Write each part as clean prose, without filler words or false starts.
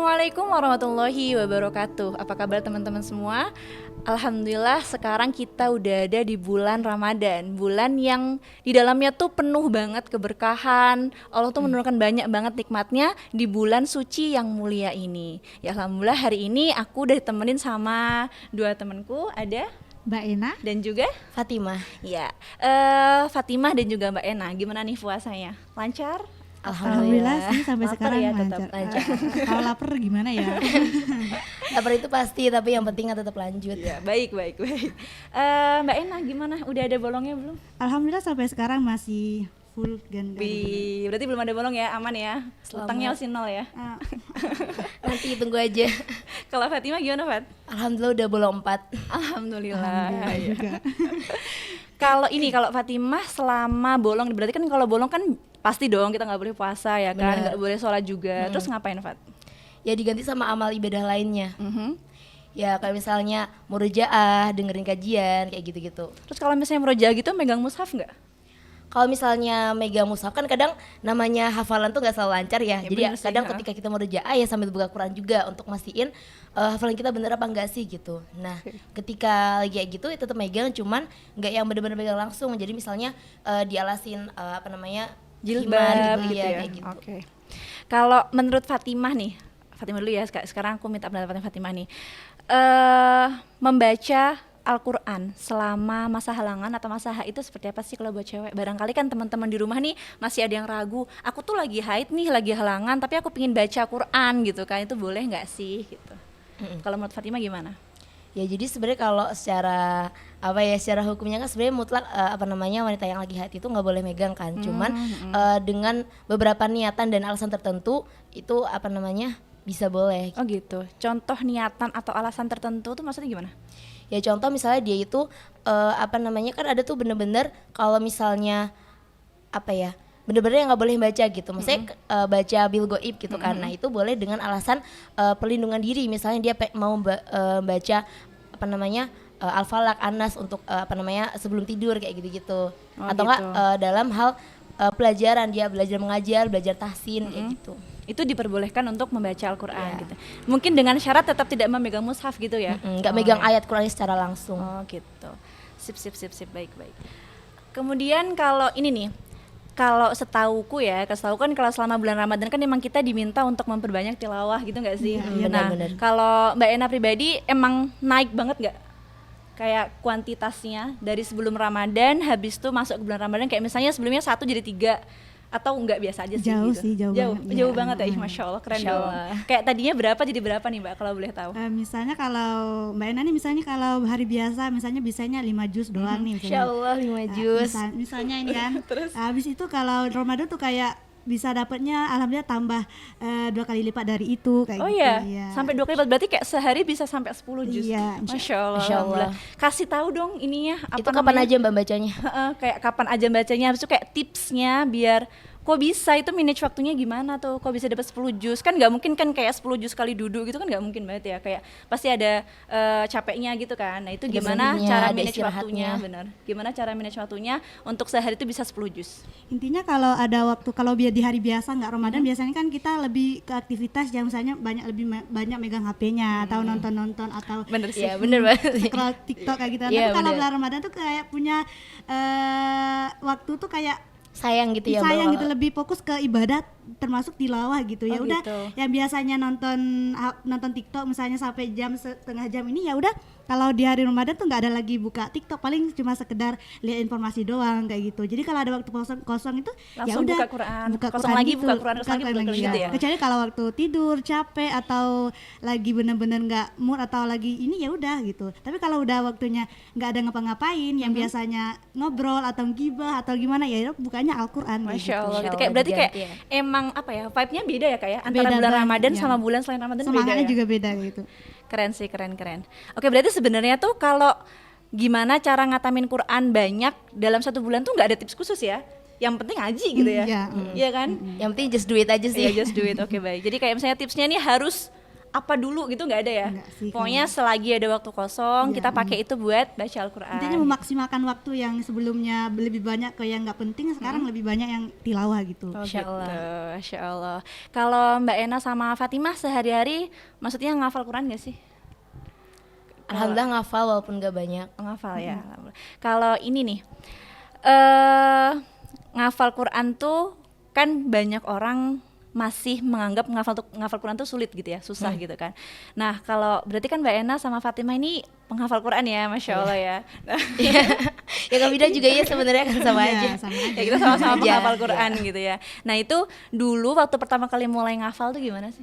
Assalamualaikum warahmatullahi wabarakatuh. Apa kabar teman-teman semua? Alhamdulillah sekarang kita udah ada di bulan Ramadan. Bulan yang di dalamnya tuh penuh banget keberkahan. Allah tuh menurunkan banyak banget nikmatnya di bulan suci yang mulia ini. Ya alhamdulillah hari ini aku udah ditemenin sama dua temanku, ada Mbak Ena dan juga Fatimah. ya Fatimah dan juga Mbak Ena. Gimana nih puasanya? Lancar? Alhamdulillah sih sampai Lapar sekarang ya, tetap lancar. Kalau lapar gimana ya? Lapar itu pasti, tapi yang penting kan tetap lanjut. Ya, baik. Mbak Ena gimana? Udah ada bolongnya belum? Alhamdulillah sampai sekarang masih full ganda. Berarti belum ada bolong ya, aman ya? Selamat. Utangnya masih nol ya? Nanti tunggu aja. Kalau Fatimah gimana, Fat? Alhamdulillah udah bolong 4. Alhamdulillah. Ya. juga. Kalau Fatimah selama bolong, berarti kan kalau bolong kan pasti dong kita nggak boleh puasa ya kan, nggak boleh sholat juga. Terus ngapain, Fat? Ya diganti sama amal ibadah lainnya. Mhm. Ya kayak misalnya murojaah, dengerin kajian, kayak gitu-gitu. Terus kalau misalnya murojaah gitu megang mushaf nggak? Kalau misalnya megang mushaf kan kadang namanya hafalan tuh nggak selalu lancar ya. Ya, Jadi bener sih, kadang ha. ketika kita murojaah ya sambil buka Quran juga untuk mastiin hafalan kita bener apa enggak sih gitu. Nah, ketika lagi kayak gitu ya tetap megang, cuman nggak yang bener-bener megang langsung. Jadi misalnya dialasin Jilbab gitu ya, ya. kayak gitu. Oke. Kalau menurut Fatimah nih, Fatimah dulu ya. Sekarang aku minta pendapatnya Fatimah nih. Membaca Al-Quran selama masa halangan atau masa haid itu seperti apa sih kalau buat cewek? Barangkali kan teman-teman di rumah nih masih ada yang ragu. Aku tuh lagi haid nih, lagi halangan, tapi aku pengen baca Quran gitu kan. Itu boleh nggak sih gitu? Kalau menurut Fatimah gimana? Ya jadi sebenarnya kalau secara secara hukumnya kan sebenarnya mutlak wanita yang lagi haid itu nggak boleh megang kan. Cuman dengan beberapa niatan dan alasan tertentu itu bisa boleh. Oh gitu. Contoh niatan atau alasan tertentu tuh maksudnya gimana? Ya contoh misalnya dia itu kan ada tuh bener-bener kalau misalnya bener-bener yang nggak boleh baca gitu, maksudnya baca bil goib gitu kan. Nah itu boleh dengan alasan perlindungan diri, misalnya dia mau baca Al-Falaq, Anas untuk sebelum tidur kayak gitu-gitu. Oh, Atau gitu. enggak dalam hal pelajaran, dia belajar mengajar, belajar tahsin kayak gitu. Itu diperbolehkan untuk membaca Al-Quran Iya. gitu. Mungkin dengan syarat tetap tidak memegang mushaf gitu ya? Nggak megang ayat Quran secara langsung. Oh gitu. Sip, baik. Kemudian kalau ini nih, kalau setauku kan kalau selama bulan Ramadan kan memang kita diminta untuk memperbanyak tilawah gitu nggak sih? Iya, Nah, benar. kalau Mbak Ena pribadi emang naik banget nggak? Kayak kuantitasnya dari sebelum Ramadan, habis itu masuk ke bulan Ramadan, kayak misalnya sebelumnya 1 jadi 3 atau enggak biasa aja sih? Jauh gitu? sih, jauh banget. Jauh Iya. banget ya, Masya Allah, keren Masya dong. Allah. Kayak tadinya berapa jadi berapa nih Mbak kalau boleh tahu? Misalnya kalau Mbak Ena nih misalnya kalau hari biasa misalnya bisanya 5 jus doang nih misalnya. Insya Allah 5 juz. Misalnya ini kan. Habis itu kalau Ramadan tuh kayak bisa dapatnya alhamdulillah tambah 2 kali lipat dari itu kayak Oh gitu. iya, Iya. sampai 2 kali lipat, berarti kayak sehari bisa sampai 10 juz. Iya, Masya Allah. Masya Allah. Kasih tahu dong ininya Itu kapan aja Mbak bacanya? kayak kapan aja bacanya, habis itu kayak tipsnya biar kok bisa itu manage waktunya gimana tuh, kok bisa dapat 10 juz, kan nggak mungkin kan kayak 10 juz kali duduk gitu kan nggak mungkin banget ya, kayak pasti ada capeknya gitu kan. Nah itu Ada gimana berhentinya, cara ada manage istirahatnya. waktunya, benar, gimana cara manage waktunya untuk sehari itu bisa 10 juz? Intinya kalau ada waktu, kalau biar di hari biasa nggak Ramadan biasanya kan kita lebih ke aktivitas yang misalnya banyak megang HP-nya atau nonton atau Bener sih. Iya bener banget. scroll TikTok kayak gitu. Iya, Tapi kalau bener. bulan Ramadan tuh kayak punya waktu tuh kayak Sayang gitu ya sayang Mbak. gitu, lebih fokus ke ibadat termasuk tilawah gitu. Ya Oh, udah gitu. yang biasanya nonton TikTok misalnya sampai setengah jam ini, ya udah kalau di hari Ramadan tuh nggak ada lagi buka TikTok, paling cuma sekedar lihat informasi doang kayak gitu. Jadi kalau ada waktu kosong itu ya Langsung udah buka Quran. Kosong lagi, buka Quran, kosong lagi, buka Quran gitu ya? Kecuali kalau waktu tidur capek atau lagi bener-bener nggak mood atau lagi ini, ya udah gitu. Tapi kalau udah waktunya nggak ada ngapa-ngapain, yang biasanya ngobrol atau gibah atau gimana, ya bukanya Al-Quran kayak Masya gitu. Allah, gitu. Masya Kayak Allah, berarti kayak diganti ya. emang apa ya, vibe-nya beda ya kayak antara Beda bulan banget, Ramadan ya. sama bulan selain Ramadan beda Semangatnya ya? juga beda gitu. Keren sih, keren. Oke, berarti sebenarnya tuh kalau gimana cara ngatamin Quran banyak dalam 1 bulan tuh nggak ada tips khusus ya? Yang penting ngaji gitu ya? Iya. Iya kan? Yang penting just do it aja sih. Iya, just do it. Oke, baik. Jadi kayak misalnya tipsnya ini harus apa dulu gitu nggak ada ya? Nggak sih, Pokoknya selagi ada waktu kosong Iya, kita pakai itu buat baca Al-Quran. Intinya memaksimalkan waktu yang sebelumnya lebih banyak ke yang nggak penting, sekarang lebih banyak yang tilawah gitu. Oh, Masya gitu. Allah. Masya Allah. Kalau Mbak Ena sama Fatimah sehari-hari maksudnya ngafal Quran nggak sih? Alhamdulillah ngafal walaupun gak banyak. Ngafal ya. Kalau ini nih, ngafal Quran tuh kan banyak orang masih menganggap ngafal Quran tuh sulit gitu ya, susah gitu kan. Nah kalau berarti kan Mbak Ena sama Fatimah ini penghafal Quran ya, Masya Allah ya. Iya. Ya Kak Bida juga ya sebenarnya kan sama Iya, aja. sama aja. Ya kita sama-sama Aja. penghafal Quran gitu ya. Nah itu dulu waktu pertama kali mulai ngafal tuh gimana sih?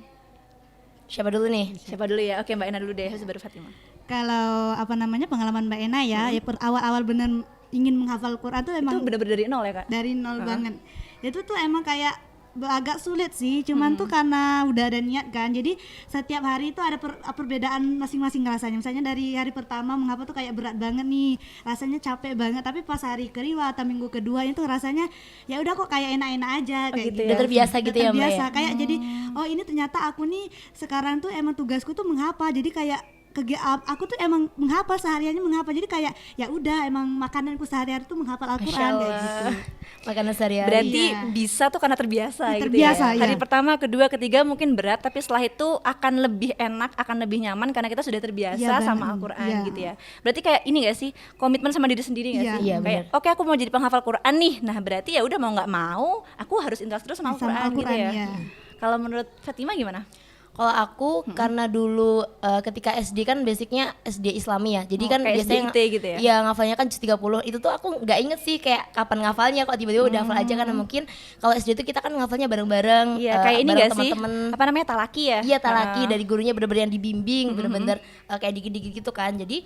Siapa dulu nih? Siapa dulu ya? Oke Mbak Ena dulu deh, habis baru Fatimah. Kalau apa namanya pengalaman Mbak Ena ya, ya awal-awal bener ingin menghafal Quran tuh Itu emang bener-bener dari nol ya Kak? dari nol banget. Itu tuh emang kayak agak sulit sih, cuman tuh karena udah ada niat kan. Jadi setiap hari itu ada perbedaan masing-masing rasanya. Misalnya dari hari pertama menghafal tuh kayak berat banget nih, rasanya capek banget. Tapi pas hari kedua atau minggu kedua itu rasanya ya udah kok kayak enak-enak aja kayak gitu gitu. ya. Udah terbiasa gitu ya Mbak Terbiasa ya? kayak jadi oh ini ternyata aku nih sekarang tuh emang tugasku tuh menghafal. Jadi kayak aku tuh emang menghafal, sehariannya menghafal, jadi kayak ya udah emang makananku sehari-hari tuh menghafal Masya Al-Quran kayak Allah. gitu. Makanan sehari-hari. Berarti Iya. bisa tuh karena terbiasa, Terbiasa, gitu ya. Hari iya. pertama, kedua, ketiga mungkin berat, tapi setelah itu akan lebih enak, akan lebih nyaman karena kita sudah terbiasa Iya, sama banget. Al-Quran Iya. gitu ya. Berarti kayak ini gak sih, komitmen sama diri sendiri gak Iya. sih? Iya, Kayak oke aku mau jadi penghafal Quran nih, nah berarti ya udah mau nggak mau, aku harus interaksi terus sama Sama Al-Quran gitu Al-Quran, ya. iya. Kalau menurut Fatimah gimana? Kalau aku karena dulu ketika SD kan basicnya SD Islami ya. Jadi Oh, kan kayak biasanya SDIT gitu ya? Iya, ngafalnya kan juz 30. Itu tuh aku nggak inget sih kayak kapan ngafalnya, kok tiba-tiba udah hafal aja karena mungkin kalau SD itu kita kan ngafalnya bareng-bareng Iya kayak ini bareng gak sih, teman-teman. apa namanya, talaki ya? Iya talaki dari gurunya bener-bener yang dibimbing, bener-bener kayak dikit-dikit gitu kan. Jadi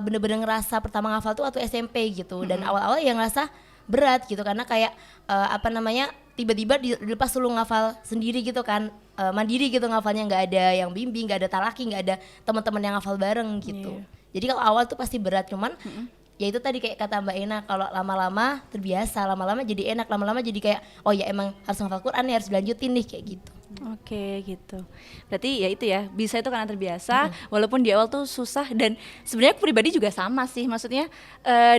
bener-bener ngerasa pertama ngafal tuh waktu SMP gitu. Dan awal-awal yang ngerasa berat gitu karena kayak apa namanya tiba-tiba dilepas dulu ngafal sendiri gitu kan, mandiri gitu ngafalnya, nggak ada yang bimbing, nggak ada talaki, nggak ada teman-teman yang ngafal bareng gitu. Jadi kalau awal tuh pasti berat, cuman ya itu tadi kayak kata Mbak Ena, kalau lama-lama terbiasa, lama-lama jadi enak, lama-lama jadi kayak oh ya emang harus ngafal Quran ya, harus dilanjutin nih kayak gitu. Oke gitu. Berarti ya itu ya, bisa itu karena terbiasa walaupun di awal tuh susah. Dan sebenarnya aku pribadi juga sama sih. Maksudnya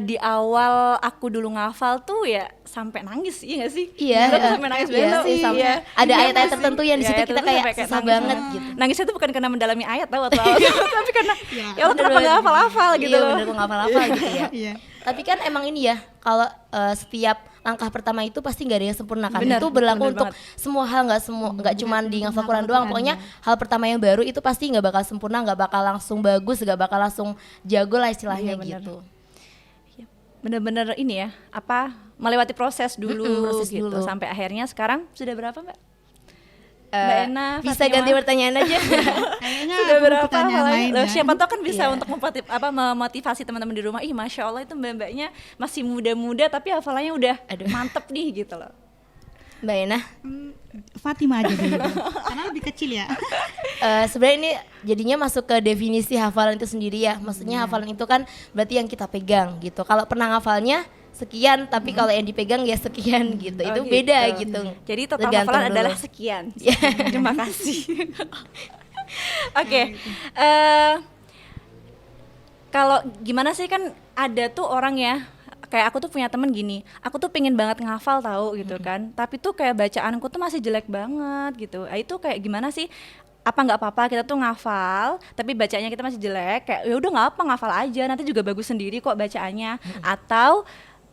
di awal aku dulu ngafal tuh ya sampai nangis, iya gak sih? Iya, Dulu tuh sampai nangis iya banget. sih, Iya. ada Iya ayat-ayat sih. tertentu yang di Iya, situ ayat kita tertentu kayak sampai susah nangis. banget gitu. Nangisnya tuh bukan karena mendalami ayat tau atau tapi karena ya Allah kenapa Bener-bener. gak hafal-hafal gitu Iya loh. bener, kok ngafal-hafal gitu ya. Iya. Tapi kan emang ini ya, kalau setiap langkah pertama itu pasti nggak ada yang sempurna kan. Bener, Itu berlaku bener untuk banget. semua hal, nggak cuma di ngafal Quran Ngafal doang. Quran, Pokoknya ya. hal pertama yang baru itu pasti nggak bakal sempurna, nggak bakal langsung bagus, nggak bakal langsung jago lah istilahnya Iya, bener. gitu. Bener-bener ini ya, apa melewati proses dulu proses gitu dulu. sampai akhirnya sekarang sudah berapa Mbak? Mbak Ena, Bisa Fatimah? ganti pertanyaan aja. Kayaknya Sudah aku berapa pertanyaan hafalannya? lain Loh, ya. siapa tahu kan bisa Iya. untuk memotivasi teman-teman di rumah. Ih, masya Allah itu mbak-mbaknya masih muda-muda tapi hafalannya udah Aduh. mantep nih gitu loh. Mbak Ena, Fatimah aja dulu deh. Karena lebih kecil ya. sebenarnya ini jadinya masuk ke definisi hafalan itu sendiri ya. Maksudnya hafalan itu kan berarti yang kita pegang gitu. Kalau pernah ngafalnya sekian, tapi kalau yang dipegang ya sekian gitu. Oh, Itu gitu. beda gitu. Jadi total Tergantung hafalan dulu. adalah sekian. Iya. Terima kasih. Oke, kalau gimana sih kan ada tuh orang ya, kayak aku tuh punya temen gini, aku tuh pengen banget ngafal tahu gitu kan, tapi tuh kayak bacaanku tuh masih jelek banget gitu. Itu kayak gimana sih? Apa nggak apa-apa kita tuh ngafal tapi bacanya kita masih jelek, kayak ya udah nggak apa, ngafal aja nanti juga bagus sendiri kok bacaannya. Atau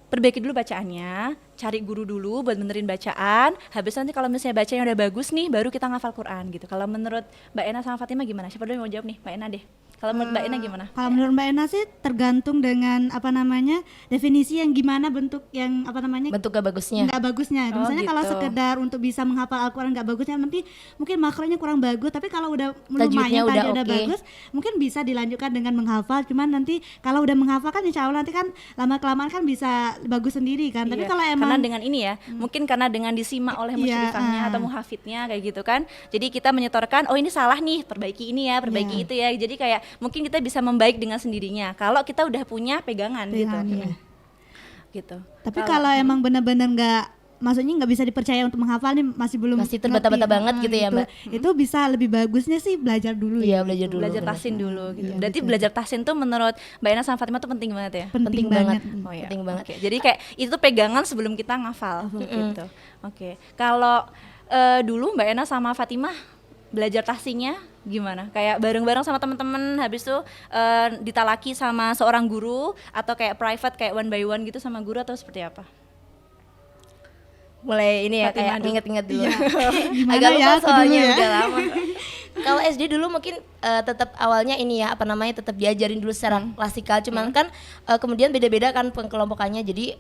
perbaiki dulu bacaannya, cari guru dulu buat benerin bacaan, habis nanti kalau misalnya bacanya udah bagus nih baru kita ngafal Quran gitu. Kalau menurut Mbak Ena sama Fatimah gimana? Siapa dulu yang mau jawab nih? Mbak Ena deh. Kalau menurut Mbak Ena gimana? Kalau menurut Mbak Ena sih tergantung dengan apa namanya definisi yang gimana, bentuk yang apa namanya Bentuk gak bagusnya. nggak bagusnya. Oh, Misalnya kalau gitu. sekedar untuk bisa menghafal Al-Quran nggak bagusnya, nanti mungkin makronya kurang bagus. Tapi kalau udah Tajwidnya lumayan udah udah oke. bagus, mungkin bisa dilanjutkan dengan menghafal. Cuman nanti kalau udah menghafal kan insya Allah nanti kan lama kelamaan kan bisa bagus sendiri kan. Tapi Iya, kalau karena emang dengan ini ya, mungkin karena dengan disimak oleh Iya, musyrifahnya atau muhafidnya kayak gitu kan. Jadi kita menyetorkan, oh ini salah nih, perbaiki ini ya, perbaiki Iya. itu ya. Jadi kayak mungkin kita bisa membaik dengan sendirinya kalau kita udah punya pegangan gitu. Pegangan, iya. Gitu. Tapi kalau emang benar-benar nggak maksudnya nggak bisa dipercaya untuk menghafal nih, masih belum Masih terbata-bata ngerti. banget gitu ya, Mbak. Itu bisa lebih bagusnya sih belajar dulu. Iya, belajar dulu. Belajar bener. tahsin dulu gitu. Iya, Berarti betul. belajar tahsin tuh menurut Mbak Ena sama Fatima tuh penting banget ya. Penting banget. Oh ya. Penting banget. Oke, jadi kayak itu tuh pegangan sebelum kita ngafal gitu. Oke. Kalau dulu Mbak Ena sama Fatimah belajar tahsinnya gimana? Kayak bareng-bareng sama teman-teman, habis itu ditalaki sama seorang guru atau kayak private kayak one by one gitu sama guru atau seperti apa? Mulai ini ya Fatimah kayak dulu. nginget-nginget dulu. Gimana Agak lupa ya aku soalnya dulu ya? udah lama. Kalau SD dulu mungkin tetap awalnya ini ya apa namanya tetap diajarin dulu secara klasikal, cuman kan kemudian beda-beda kan pengkelompokannya. Jadi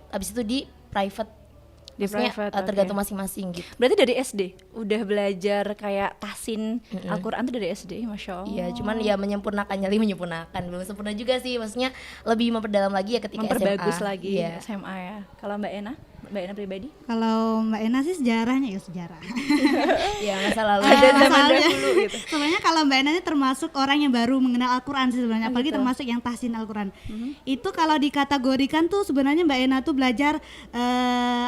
abis itu di private. Di Maksudnya, private, tergantung oke. masing-masing gitu. Berarti dari SD udah belajar kayak tahsin Al-Qur'an tuh dari SD, Masya Allah. Iya, cuman ya menyempurnakan, belum sempurna juga sih. Maksudnya lebih memperdalam lagi ya ketika Memperbagus SMA. lagi Iya. SMA ya. Kalau Mbak Ena pribadi? Kalau Mbak Ena sih sejarahnya ya sejarah. Iya, masa lalu. Ada zaman Masalahnya, dahulu gitu. sebenarnya kalau Mbak Ena ini termasuk orang yang baru mengenal Al-Quran sih sebenarnya, apalagi gitu. termasuk yang tahsin Al-Quran. Itu kalau dikategorikan tuh sebenarnya Mbak Ena tuh belajar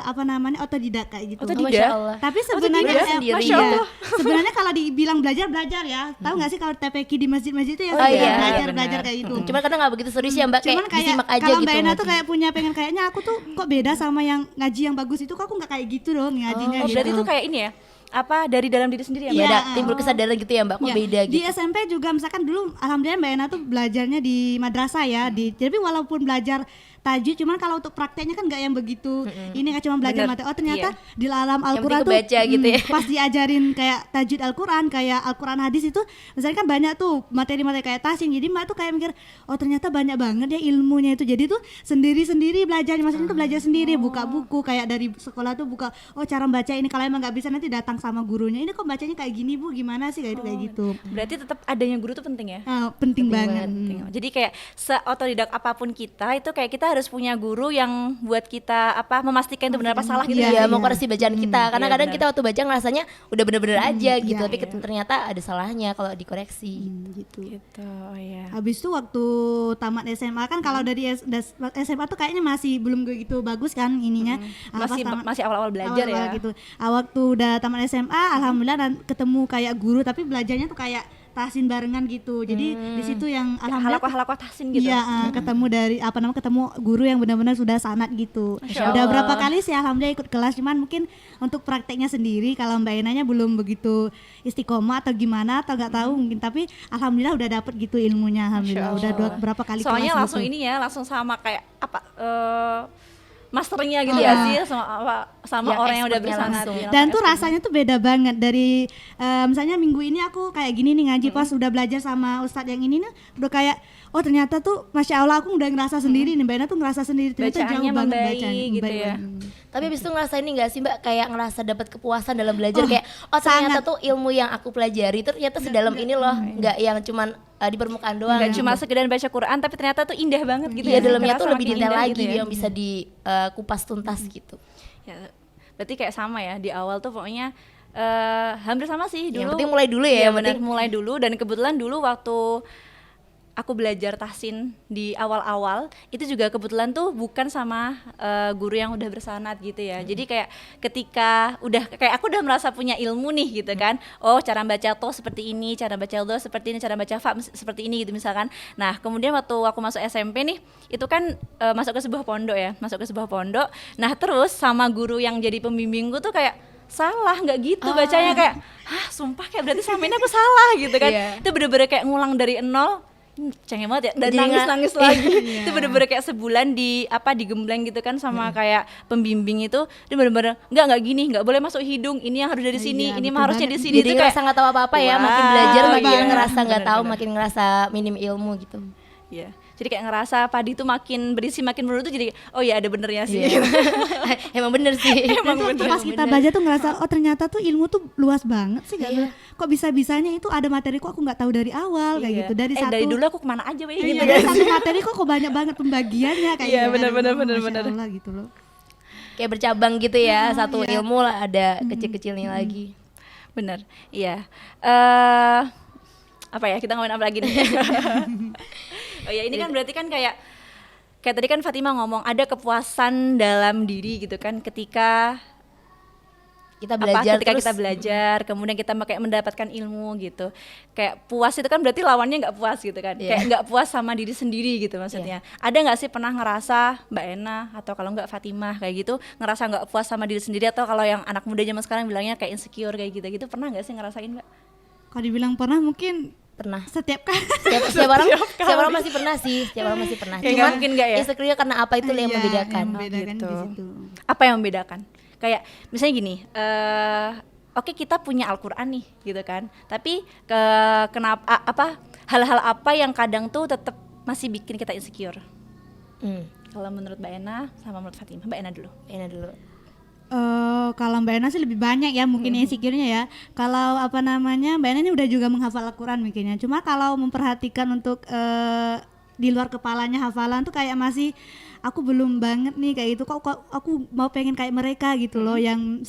apa namanya otodidak kayak gitu. Otodidak? Masya Allah. Tapi sebenarnya Otodidak sendiri. iya. Masya Allah. Sebenarnya kalau dibilang belajar ya. Tahu nggak sih kalau TPQ di masjid-masjid itu ya Oh, iya, belajar benar. belajar kayak gitu. Cuman kadang nggak begitu serius ya Mbak, kayak Cuman kayak disimak aja kalau gitu. Mbak Ena tuh ngaji. kayak punya pengen kayaknya aku tuh kok beda sama yang ngaji yang bagus itu, kok aku nggak kayak gitu dong ngajinya Oh, gitu. berarti itu kayak ini ya? Apa dari dalam diri sendiri ya, Mbak? Iya, Iya, ada timbul kesadaran gitu ya Mbak, kok Ya, beda di gitu. SMP juga misalkan dulu alhamdulillah Mbak Ena tuh belajarnya di madrasah ya, jadi walaupun belajar tajwid cuman kalau untuk prakteknya kan nggak yang begitu ini kan cuma belajar Bener. materi. Oh ternyata Iya. di dalam Al-Qur'an penting tuh kebaca gitu ya. pas diajarin kayak tajwid Al-Qur'an, kayak Al-Qur'an hadis itu misalnya kan banyak tuh materi-materi kayak tahsin. Jadi Mbak tuh kayak mikir, oh ternyata banyak banget ya ilmunya itu. Jadi tuh sendiri-sendiri belajar, maksudnya tuh belajar sendiri, buka buku kayak dari sekolah tuh buka, oh cara baca ini, kalau emang nggak bisa nanti datang sama gurunya. Ini kok bacanya kayak gini Bu, gimana sih kayak gitu. Berarti tetap adanya guru tuh penting ya? Penting banget. Penting. Jadi kayak seotodidak apapun kita itu kayak kita harus punya guru yang buat kita memastikan itu benar apa salah gitu. Iya, Iya, mau iya. koreksi bacaan kita. Karena iya, kadang benar. kita waktu baca ngerasanya udah bener-bener aja gitu, iya, tapi ternyata ada salahnya kalau dikoreksi. Gitu. Gitu, oh ya. Habis itu waktu tamat SMA kan kalau dari SMA tuh kayaknya masih belum begitu bagus kan ininya. Pas tamat- Masih awal-awal belajar awal-awal ya. gitu. Waktu udah tamat SMA alhamdulillah dan ketemu kayak guru, tapi belajarnya tuh kayak tahsin barengan gitu. Jadi di situ yang alhamdulillah Halakoh-halakoh tahsin gitu. Iya, ketemu dari ketemu guru yang benar-benar sudah sanat gitu. Masya Udah Allah. berapa kali sih alhamdulillah ikut kelas, cuman mungkin untuk prakteknya sendiri kalau Mbak Enanya belum begitu istiqomah atau gimana atau nggak tahu mungkin, tapi alhamdulillah udah dapet gitu ilmunya, alhamdulillah. Udah berapa kali Soalnya kelas langsung gitu. ini ya, langsung sama kayak masternya gitu Iya. ya sih sama Yang orang yang udah expertnya bersanad. langsung. Iya, Dan langsung tuh expert. rasanya tuh beda banget dari misalnya minggu ini aku kayak gini nih ngaji, pas udah belajar sama ustadz yang ini nih udah kayak oh ternyata tuh masya Allah aku udah ngerasa sendiri nih, Mbak Ena tuh ngerasa sendiri ternyata Bacaannya jauh banget membaik bacaan gitu ya. Tapi abis itu ngerasain ini gak sih Mbak, kayak ngerasa dapat kepuasan dalam belajar, kayak oh ternyata sangat. tuh ilmu yang aku pelajari tuh ternyata sedalam ini loh, nggak yang cuman di permukaan doang. Nggak gitu. cuma sekedar baca Quran tapi ternyata tuh indah banget gitu Iya, ya. dalamnya Terasa tuh lebih makin detail indah lagi gitu ya. yang bisa dikupas tuntas gitu. Ya, berarti kayak sama ya di awal tuh pokoknya hampir sama sih dulu. Yang penting mulai dulu ya, Iya, yang benar, penting. mulai dulu. Dan kebetulan dulu waktu aku belajar tahsin di awal-awal itu juga kebetulan tuh bukan sama guru yang udah bersanad gitu ya. Jadi kayak ketika aku udah merasa punya ilmu nih gitu kan. Oh, cara baca to seperti ini, cara baca do seperti ini, cara baca fa seperti ini gitu misalkan. Nah, kemudian waktu aku masuk SMP nih, itu kan masuk ke sebuah pondok ya, masuk ke sebuah pondok. Nah, terus sama guru yang jadi pembimbingku tuh kayak salah nggak gitu bacanya, kayak sumpah kayak berarti selama ini aku salah gitu kan. Iya. Itu bener-bener kayak ngulang dari nol. Cengeng banget ya, dan Jadi nangis lagi. Itu bener-bener kayak sebulan digembleng gitu kan sama kayak pembimbing itu. Dia bener-bener nggak gini, nggak boleh masuk hidung, ini yang harus dari sini, Iya, ini betul mah harusnya banget. di sini. Jadi Itu kayak ngerasa nggak tahu apa-apa ya, makin Wah, belajar makin iya. ngerasa nggak tahu, Bener-bener. makin ngerasa minim ilmu gitu. Iya. Jadi kayak ngerasa padi tuh makin berisi makin menurut tuh, jadi oh ya ada benernya sih. Iya. Emang bener sih. Emang Tuh, bener. pas kita belajar tuh ngerasa oh ternyata tuh ilmu tuh luas banget sih, kok bisa-bisanya itu ada materi kok aku nggak tahu dari awal kayak Iya. gitu, dari satu dari dulu aku kemana aja Wei, gitu iya, kan. dari satu materi kok banyak banget pembagiannya kayak Iya, gitu. benar-benar, Oh, benar-benar. Masya Allah gitu loh. Kayak bercabang gitu ya, satu iya. ilmu lah ada kecil-kecilnya lagi. Bener, iya. Apa ya, kita ngomongin apa lagi nih? Oh ya, ini kan berarti kan kayak kayak tadi kan Fatima ngomong ada kepuasan dalam diri gitu kan ketika Ketika kita belajar, kemudian kita kayak mendapatkan ilmu gitu. Kayak puas itu kan berarti lawannya nggak puas gitu kan. Kayak nggak puas sama diri sendiri gitu maksudnya. Ada nggak sih pernah ngerasa Mbak Ena atau kalau nggak Fatimah kayak gitu ngerasa nggak puas sama diri sendiri, atau kalau yang anak muda zaman sekarang bilangnya kayak insecure kayak gitu pernah nggak sih ngerasain Mbak? Kalau dibilang pernah mungkin pernah. setiap kali. Setiap orang masih pernah sih, setiap orang masih pernah. Kayak Cuman mungkin nggak ya? insecure karena apa itu yang Iya, membedakan. yang membedakan gitu. di situ. Apa yang membedakan? Kayak misalnya gini, oke kita punya Al-Quran nih gitu kan, tapi kenapa hal-hal apa yang kadang tuh tetap masih bikin kita insecure? Kalau menurut Mbak Ena sama menurut Fatimah, Mbak Ena dulu. Kalau Mbak Ena sih lebih banyak ya mungkin insecure-nya ya. Kalau Mbak Ena ini udah juga menghafal Al-Quran mungkinnya. Cuma kalau memperhatikan untuk di luar kepalanya hafalan tuh kayak masih aku belum banget nih kayak gitu, kok aku mau pengen kayak mereka gitu loh, yang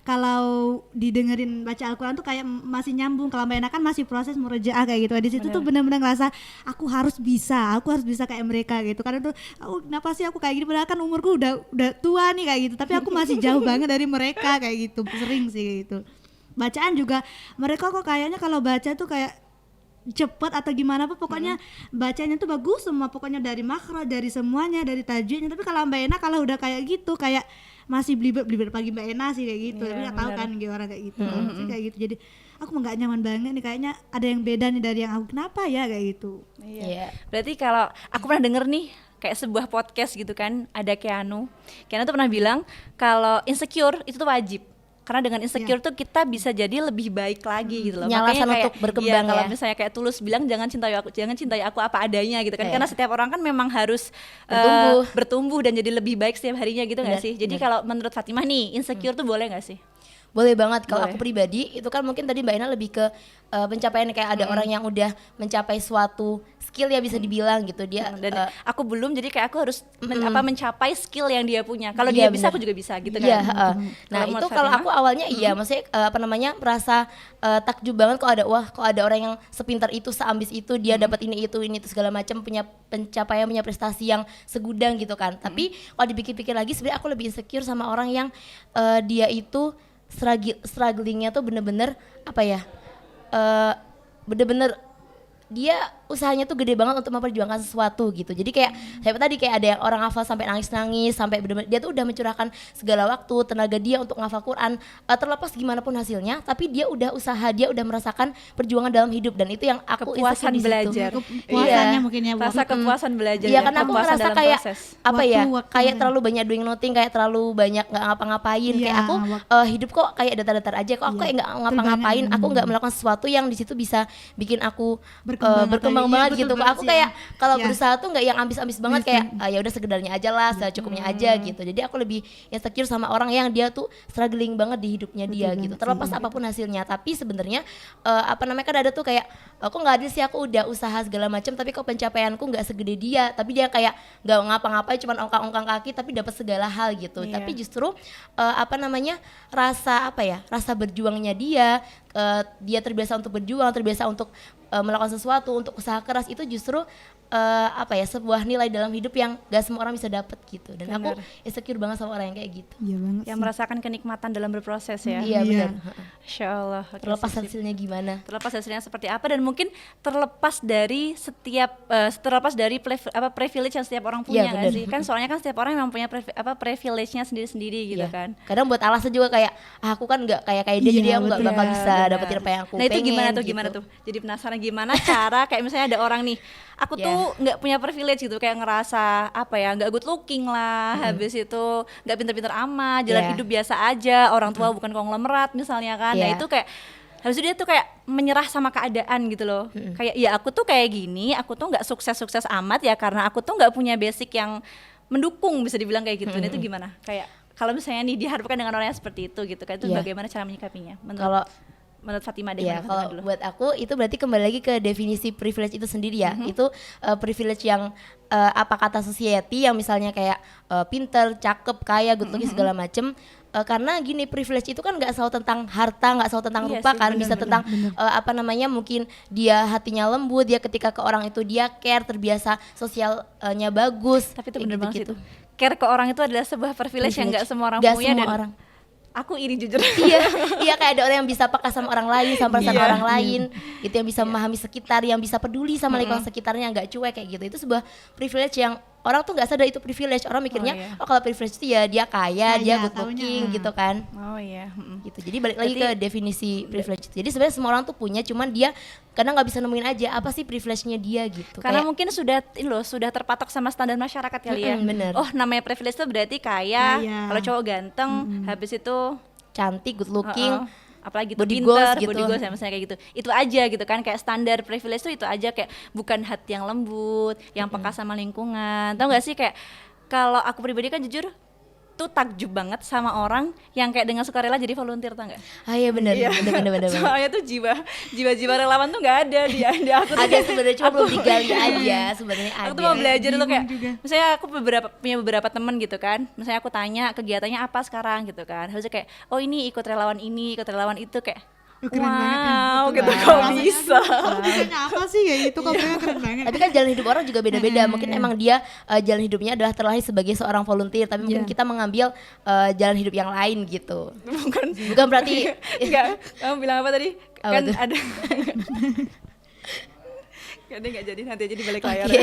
kalau didengerin baca Al-Quran tuh kayak masih nyambung. Kalau Mbak Ena kan masih proses murojaah kayak gitu. Di situ tuh benar-benar ngerasa aku harus bisa kayak mereka gitu. Karena tuh kenapa sih aku kayak gini, padahal kan umurku udah tua nih kayak gitu, tapi aku masih jauh banget dari mereka kayak gitu. Sering sih kayak gitu. Bacaan juga mereka kok kayaknya kalau baca tuh kayak cepet atau gimana apa, pokoknya bacanya tuh bagus semua, pokoknya dari makhraj, dari semuanya, dari tajwidnya. Tapi kalau Mbak Ena kalau udah kayak gitu kayak masih belibet pagi Mbak Ena sih kayak gitu. Tapi nggak tahu kan orang kayak gitu. Sih kayak gitu. Jadi aku nggak nyaman banget nih, kayaknya ada yang beda nih dari yang aku, kenapa ya kayak gitu. Iya. Berarti kalau aku pernah denger nih kayak sebuah podcast gitu kan, ada Keanu tuh pernah bilang kalau insecure itu tuh wajib. Karena dengan insecure tuh kita bisa jadi lebih baik lagi gitu loh. Nyalasan Makanya untuk berkembang kalau ya. misalnya kayak Tulus bilang jangan cintai aku apa adanya gitu kan. Iya. Karena setiap orang kan memang harus bertumbuh dan jadi lebih baik setiap harinya gitu nggak sih? Jadi kalau menurut Fatimah nih, insecure tuh boleh nggak sih? Boleh banget. Kalau aku pribadi itu kan mungkin tadi Mbak Ena lebih ke pencapaian, kayak ada orang yang udah mencapai suatu skill ya bisa dibilang gitu dia, dan aku belum, jadi kayak aku harus mencapai skill yang dia punya. Kalau Iya, dia bisa bener. aku juga bisa gitu kan. Iya, nah Kalau itu menurut kalau Fatimah? aku awalnya maksudnya merasa takjub banget kok ada orang yang sepintar itu, seambis itu, dia dapat ini itu segala macam, punya pencapaian, punya prestasi yang segudang gitu kan. Tapi kalau dipikir-pikir lagi sebenarnya aku lebih insecure sama orang yang dia itu strugglingnya tuh bener-bener bener-bener dia usahanya tuh gede banget untuk memperjuangkan sesuatu gitu. Jadi kayak tadi kayak ada yang orang hafal sampai nangis-nangis, sampai bener-bener dia tuh udah mencurahkan segala waktu, tenaga dia untuk ngafal Quran, terlepas gimana pun hasilnya, tapi dia udah usaha, dia udah merasakan perjuangan dalam hidup, dan itu yang aku Kepuasan insecure di situ. belajar. Kepuasannya mungkin ya, Bu. Rasa kepuasan belajar. Iya, karena aku kepuasan ngerasa dalam kayak proses. Waktu- kayak terlalu banyak doing nothing, kayak terlalu banyak nggak ngapa-ngapain. Iya, Kayak aku hidup kok kayak datar-datar aja, kok aku kayak nggak betul ngapa-ngapain, banget. aku nggak melakukan sesuatu yang di situ bisa bikin aku Berkembang atau- iya, banget betul gitu. Kok banget aku sih, kayak kalau Iya. berusaha tuh nggak yang ambis-ambis banget, kayak ya udah sekedarnya aja lah, secukupnya aja gitu. Jadi aku lebih insecure sama orang yang dia tuh struggling banget di hidupnya dia gitu, terlepas apapun hasilnya. Tapi sebenarnya kan ada tuh kayak aku nggak adil sih, aku udah usaha segala macam tapi kok pencapaianku nggak segede dia, tapi dia kayak nggak ngapa-ngapain, cuma ongkang-ongkang kaki tapi dapat segala hal gitu. Iya. Tapi justru rasa berjuangnya dia, dia terbiasa untuk berjuang, terbiasa untuk melakukan sesuatu, untuk usaha keras, itu justru sebuah nilai dalam hidup yang gak semua orang bisa dapat gitu. Dan aku insecure banget sama orang yang kayak gitu. Iya banget Yang sih. merasakan kenikmatan dalam berproses ya. Iya, benar. Insya Allah. Oke, Terlepas sip. hasilnya gimana. Terlepas hasilnya seperti apa, dan mungkin terlepas dari privilege yang setiap orang punya Iya, nggak bener. sih? Kan soalnya kan setiap orang memang punya privilege-nya sendiri-sendiri gitu Iya. kan. Kadang buat alasan juga kayak aku kan nggak kayak dia, Iya, jadi aku nggak betul. bakal Iya, bisa Benar. dapetin apa yang aku Nah itu pengen gimana tuh, gitu. Jadi penasaran gimana cara kayak misalnya ada orang nih, aku Iya. tuh nggak punya privilege gitu, kayak ngerasa nggak good looking lah, habis itu nggak pinter-pinter amat, jalan Iya. hidup biasa aja, orang tua bukan konglomerat misalnya kan. Nah Iya. itu kayak habis itu dia tuh kayak menyerah sama keadaan gitu loh. Kayak ya aku tuh kayak gini, aku tuh nggak sukses-sukses amat ya karena aku tuh nggak punya basic yang mendukung, bisa dibilang kayak gitu. Nah itu gimana? Kayak kalau misalnya nih diharapkan dengan orang yang seperti itu gitu, kayak itu Iya. bagaimana cara menyikapinya? Menurut Kalau menurut Fatimah deh. Ya, menurut kalau Fatimah dulu. buat aku itu berarti kembali lagi ke definisi privilege itu sendiri ya. Itu privilege yang apa kata society yang misalnya kayak pinter, cakep, kaya, good looking segala macem. Karena gini, privilege itu kan nggak selalu tentang harta, nggak selalu tentang Iya rupa sih, kan, bisa tentang apa namanya, mungkin dia hatinya lembut, dia ketika ke orang itu dia care, terbiasa sosialnya bagus. Tapi itu kayak bener banget sih gitu-gitu. itu. Care ke orang itu adalah sebuah privilege yang nggak semua orang Nggak punya semua dan orang. aku iri jujur. Iya, iya kayak ada orang yang bisa peka sama orang lain, sama perasaan Iya. orang lain, gitu, yang bisa memahami sekitar, yang bisa peduli sama lingkungan sekitarnya, nggak cuek kayak gitu. Itu sebuah privilege yang orang tuh nggak sadar itu privilege. Orang mikirnya, iya. oh kalau privilege itu ya dia kaya, dia good taunya. looking gitu kan. Oh iya. Gitu. Jadi balik lagi ke definisi privilege. Jadi sebenarnya semua orang tuh punya, cuman dia kadang nggak bisa nemuin aja apa sih privilege-nya dia gitu. Karena Kayak, mungkin sudah ini loh, sudah terpatok sama standar masyarakat kali ya. bener. Oh, namanya privilege itu berarti kaya, Kaya. kalau cowok ganteng, habis itu cantik, good looking, apalagi tuh body pinter, goals gitu. body goals ya misalnya kayak gitu. Itu aja gitu kan, kayak standar privilege itu aja, kayak bukan hati yang lembut, yang peka sama lingkungan. Tahu nggak sih, kayak kalau aku pribadi kan jujur tuh takjub banget sama orang yang kayak dengan sukarela jadi volunteer, tau nggak? ah iya bener, bener. Soalnya tuh jiwa relawan tuh nggak ada di aku tuh. Ada sebenarnya, cuma belum digali aja sebenarnya ada. Aku tuh mau belajar tuh kayak, juga. misalnya aku punya beberapa temen gitu kan, misalnya aku tanya kegiatannya apa sekarang gitu kan, harusnya kayak, oh ini ikut relawan ini, ikut relawan itu, kayak Keren banget ya. wow gitu, Wow. kok bisa. Bisanya apa sih kayak itu, kok mereka keren banget. Tapi kan jalan hidup orang juga beda-beda. Mungkin emang dia jalan hidupnya adalah terlahir sebagai seorang volunteer, tapi mungkin kita mengambil jalan hidup yang lain gitu. Bukan berarti Enggak, kamu bilang apa tadi? Apa Kan tuh? ada Kayaknya nggak jadi, nanti aja di balik layar. Oke,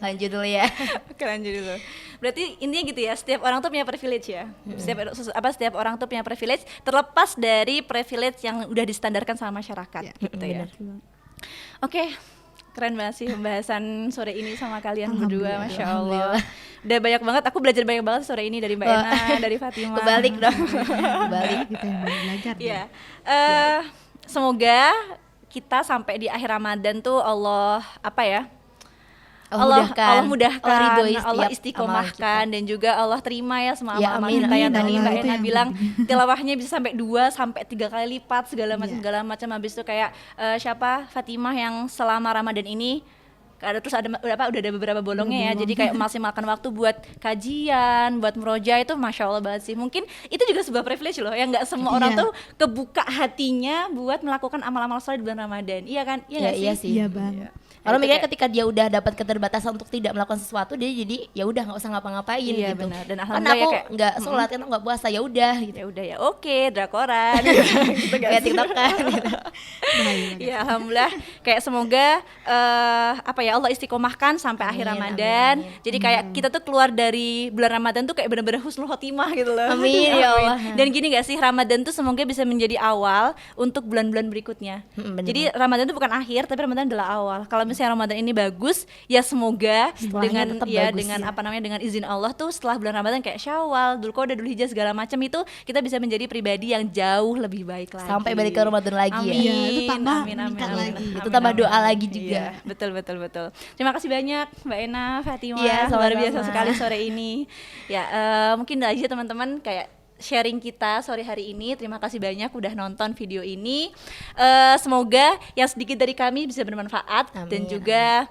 lanjut dulu ya. Oke, lanjut dulu. Berarti intinya gitu ya, setiap orang tuh punya privilege ya. Setiap orang tuh punya privilege, terlepas dari privilege yang udah distandarkan sama masyarakat gitu ya. Oke, keren banget sih pembahasan sore ini sama kalian berdua, Masya Allah. Udah banyak banget, aku belajar banyak banget sore ini dari Mbak Ena, dari Fatimah. Kebalik dong. Kebalik. Kita yang baru belajar. Iya. Semoga kita sampai di akhir Ramadan tuh Allah apa ya? Allah mudahkan, Allah ridhoi Allah setiap istiqomahkan, dan juga Allah terima ya semua Ya, amal-amal amin, kita yang amin, tadi Allah, Mbak itu Ena yang bilang tilawahnya bisa sampai 2 sampai 3 kali lipat segala macam habis itu kayak siapa Fatimah yang selama Ramadan ini udah ada beberapa bolongnya ya, jadi kayak maksimalkan waktu buat kajian, buat meroja, itu Masya Allah banget sih. Mungkin itu juga sebuah privilege loh, yang nggak semua orang tuh kebuka hatinya buat melakukan amal-amal soleh di bulan Ramadan. Iya kan? Iya nggak Iya sih? sih. Iya bang. Orang Itu mikirnya kayak- ketika dia udah dapat keterbatasan untuk tidak melakukan sesuatu, dia jadi ya udah nggak usah ngapa-ngapain Iya, gitu. benar. Dan Kan alhamdulillah aku ya kayak, nggak sholat, kan aku nggak puasa, ya udah gitu. Ya udah ya, oke, drakoran gitu nggak Kayak sih? tiktokan gitu. Iya, alhamdulillah, kayak semoga apa ya, Allah istiqomahkan sampai akhir Amin, Ramadan. amin. Jadi kayak kita tuh keluar dari bulan Ramadan tuh kayak benar-benar husnul khotimah gitu loh. Amin, ya Allah. Dan gini gak sih, Ramadan tuh semoga bisa menjadi awal untuk bulan-bulan berikutnya. Bener Jadi Ramadan tuh bukan akhir, tapi Ramadan adalah awal. Kalau misalnya Ramadan ini bagus, ya semoga Setelahnya dengan tetap ya bagus, dengan ya. apa namanya, dengan izin Allah tuh setelah bulan Ramadan kayak Syawal, Dzulqa'dah, Dzulhijjah segala macam itu kita bisa menjadi pribadi yang jauh lebih baik lagi. Sampai balik ke Ramadan lagi ya. Amin. Iya, itu tambah meningkat lagi. Itu tambah doa lagi juga. Iya, betul. Terima kasih banyak Mbak Ena, Fatimah, Iya, luar sama-sama. biasa sekali sore ini. Ya mungkin aja teman-teman kayak sharing kita sore hari ini. Terima kasih banyak udah nonton video ini. Semoga yang sedikit dari kami bisa bermanfaat. Amin, Dan juga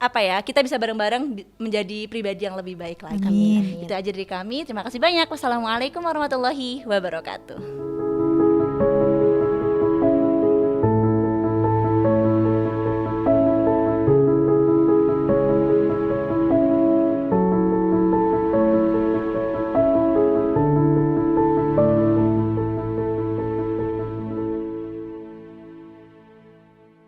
apa ya, kita bisa bareng-bareng menjadi pribadi yang lebih baik lagi. Amin. Itu aja dari kami. Terima kasih banyak. Wassalamualaikum warahmatullahi wabarakatuh.